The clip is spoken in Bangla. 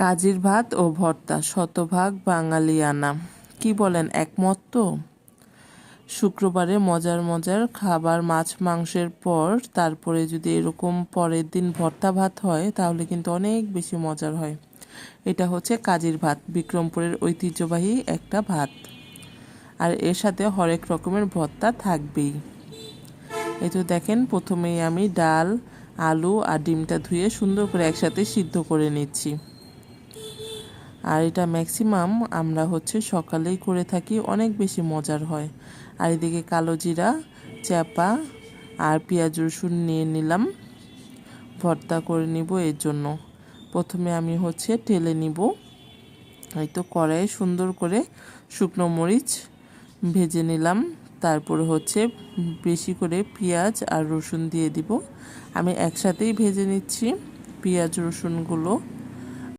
কাজির ভাত ও ভর্তা শতভাগ বাঙালিয়ানা। কি বলেন, একমত তো? শুক্রবারে মজার মজার খাবার মাছ মাংসের পর তারপরে যদি এরকম পরের দিন ভর্তা ভাত হয় তাহলে কিন্তু অনেক বেশি মজার হয়। এটা হচ্ছে কাজির ভাত, বিক্রমপুরের ঐতিহ্যবাহী একটা ভাত। আর এর সাথে হরেক রকমের ভর্তা থাকবেই। এই তো দেখেন, প্রথমেই আমি ডাল, আলু আর ডিমটা ধুয়ে সুন্দর করে একসাথে সিদ্ধ করে নিচ্ছি। আর এটা ম্যাক্সিমাম আমরা সকালেই করে থাকি, অনেক বেশি মজার হয়। আর এদিকে কালো জিরা, চ্যাপা আর পেঁয়াজ রসুন নিয়ে নিলাম, ভর্তা করে নিব। এর জন্য প্রথমে আমি টেলে নিব। এই তো কড়াইয়ে সুন্দর করে শুকনো মরিচ ভেজে নিলাম। তারপরে বেশি করে পেঁয়াজ আর রসুন দিয়ে দিব। আমি একসাথেই ভেজে নিচ্ছি পেঁয়াজ রসুনগুলো।